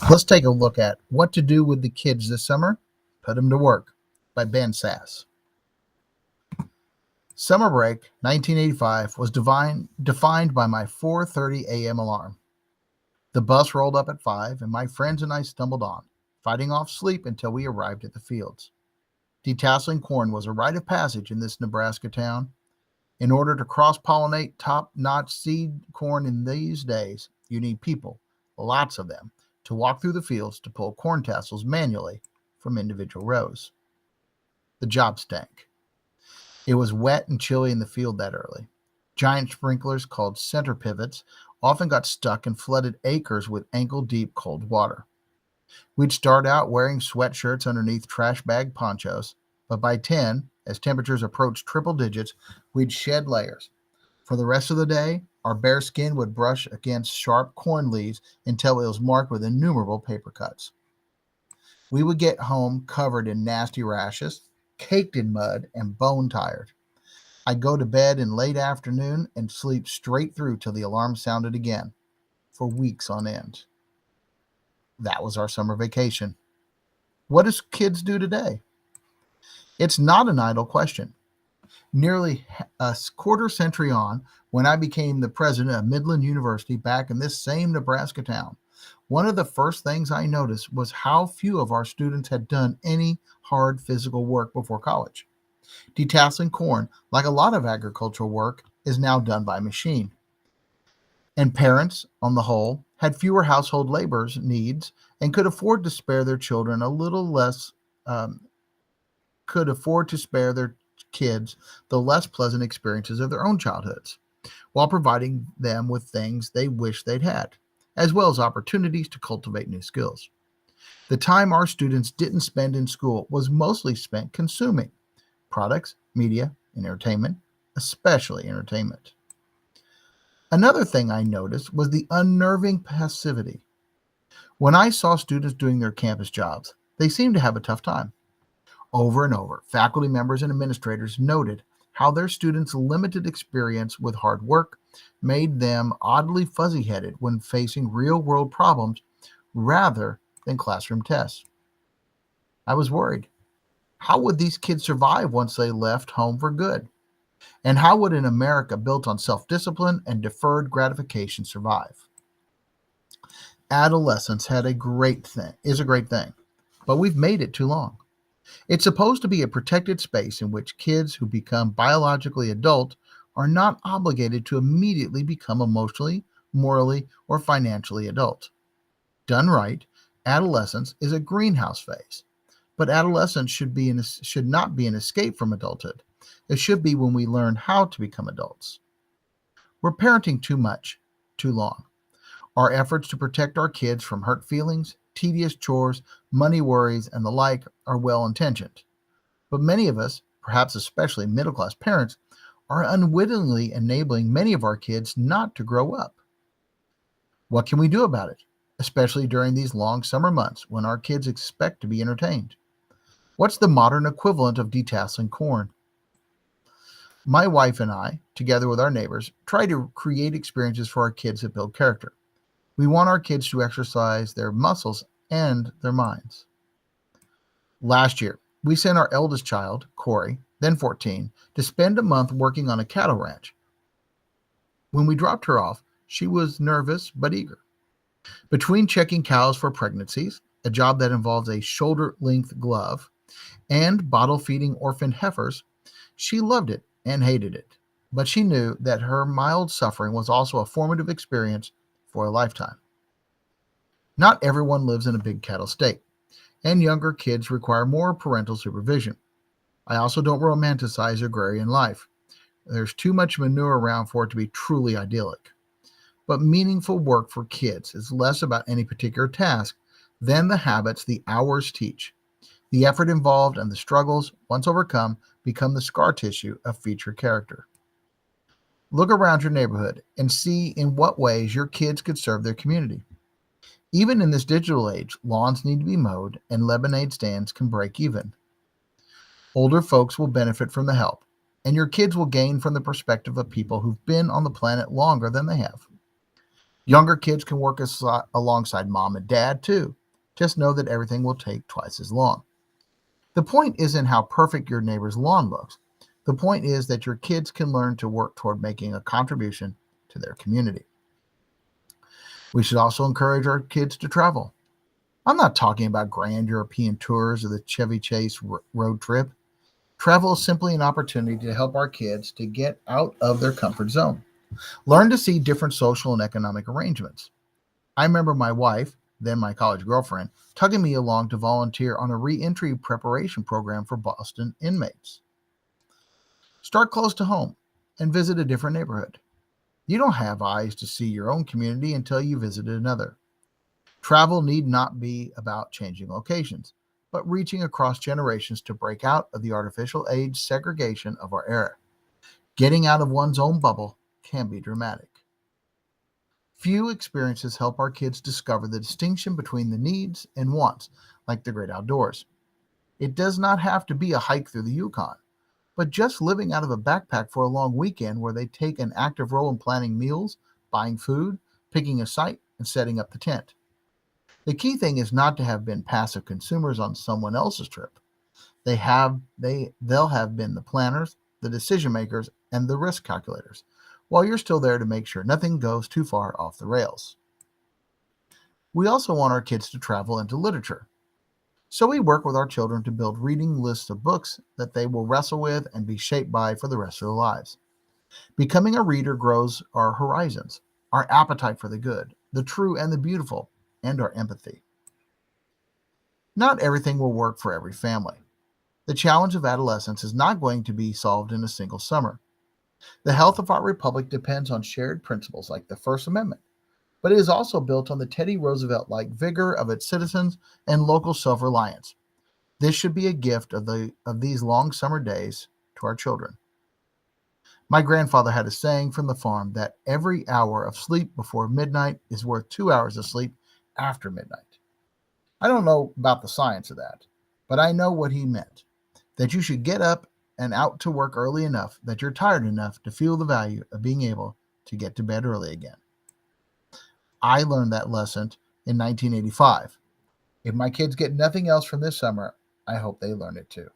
Let's take a look at What to Do with the Kids This Summer. Put 'em to Work by Ben Sasse. Summer break 1985 was defined by my 4:30 a.m. alarm. The bus rolled up at 5 and my friends and I stumbled on, fighting off sleep until we arrived at the fields. Detasseling corn was a rite of passage in this Nebraska town. In order to cross-pollinate top-notch seed corn in these days, you need people, lots of them, to walk through the fields to pull corn tassels manually from individual rows. The job stank. It was wet and chilly in the field that early. Giant sprinklers called center pivots often got stuck and flooded acres with ankle-deep cold water. We'd start out wearing sweatshirts underneath trash bag ponchos, but by 10, as temperatures approached triple digits, we'd shed layers. For the rest of the day, our bare skin would brush against sharp corn leaves until it was marked with innumerable paper cuts. We would get home covered in nasty rashes, caked in mud, and bone tired. I'd go to bed in late afternoon and sleep straight through till the alarm sounded again, for weeks on end. That was our summer vacation. What do kids do today? It's not an idle question. Nearly a quarter century on, when I became the president of Midland University back in this same Nebraska town, one of the first things I noticed was how few of our students had done any hard physical work before college. Detasseling corn, like a lot of agricultural work, is now done by machine. And parents, on the whole, had fewer household labor needs and could afford to spare their children a little less, could afford to spare their kids the less pleasant experiences of their own childhoods, while providing them with things they wish they'd had, as well as opportunities to cultivate new skills. The time our students didn't spend in school was mostly spent consuming products, media, and entertainment, especially entertainment. Another thing I noticed was the unnerving passivity. When I saw students doing their campus jobs, they seemed to have a tough time. Over and over, faculty members and administrators noted how their students' limited experience with hard work made them oddly fuzzy-headed when facing real-world problems rather than classroom tests. I was worried. How would these kids survive once they left home for good? And how would an America built on self-discipline and deferred gratification survive? Adolescence is a great thing, but we've made it too long. It's supposed to be a protected space in which kids who become biologically adult are not obligated to immediately become emotionally, morally, or financially adult. Done right, adolescence is a greenhouse phase, but adolescence should not be an escape from adulthood. It should be when we learn how to become adults. We're parenting too much, too long. Our efforts to protect our kids from hurt feelings, tedious chores, money worries, and the like are well-intentioned. But many of us, perhaps especially middle-class parents, are unwittingly enabling many of our kids not to grow up. What can we do about it, especially during these long summer months when our kids expect to be entertained? What's the modern equivalent of detasseling corn? My wife and I, together with our neighbors, try to create experiences for our kids that build character. We want our kids to exercise their muscles and their minds. Last year, we sent our eldest child, Corey, then 14, to spend a month working on a cattle ranch. When we dropped her off, she was nervous but eager. Between checking cows for pregnancies, a job that involves a shoulder-length glove, and bottle-feeding orphan heifers, she loved it and hated it. But she knew that her mild suffering was also a formative experience for a lifetime. Not everyone lives in a big cattle state, and younger kids require more parental supervision. I also don't romanticize agrarian life. There's too much manure around for it to be truly idyllic. But meaningful work for kids is less about any particular task than the habits the hours teach. The effort involved and the struggles, once overcome, become the scar tissue of future character. Look around your neighborhood and see in what ways your kids could serve their community. Even in this digital age, lawns need to be mowed and lemonade stands can break even. Older folks will benefit from the help, and your kids will gain from the perspective of people who've been on the planet longer than they have. Younger kids can work alongside mom and dad too. Just know that everything will take twice as long. The point isn't how perfect your neighbor's lawn looks. The point is that your kids can learn to work toward making a contribution to their community. We should also encourage our kids to travel. I'm not talking about grand European tours or the Chevy Chase road trip. Travel is simply an opportunity to help our kids to get out of their comfort zone, learn to see different social and economic arrangements. I remember my wife, then my college girlfriend, tugging me along to volunteer on a reentry preparation program for Boston inmates. Start close to home and visit a different neighborhood. You don't have eyes to see your own community until you visited another. Travel need not be about changing locations, but reaching across generations to break out of the artificial age segregation of our era. Getting out of one's own bubble can be dramatic. Few experiences help our kids discover the distinction between the needs and wants, like the great outdoors. It does not have to be a hike through the Yukon, but just living out of a backpack for a long weekend where they take an active role in planning meals, buying food, picking a site, and setting up the tent. The key thing is not to have been passive consumers on someone else's trip. They'll have been the planners, the decision makers, and the risk calculators, while you're still there to make sure nothing goes too far off the rails. We also want our kids to travel into literature. So we work with our children to build reading lists of books that they will wrestle with and be shaped by for the rest of their lives. Becoming a reader grows our horizons, our appetite for the good, the true and the beautiful, and our empathy. Not everything will work for every family. The challenge of adolescence is not going to be solved in a single summer. The health of our republic depends on shared principles like the First Amendment, but it is also built on the Teddy Roosevelt like vigor of its citizens and local self reliance. This should be a gift of these long summer days to our children. My grandfather had a saying from the farm that every hour of sleep before midnight is worth 2 hours of sleep after midnight. I don't know about the science of that, but I know what he meant, that you should get up and out to work early enough that you're tired enough to feel the value of being able to get to bed early again. I learned that lesson in 1985. If my kids get nothing else from this summer, I hope they learn it too.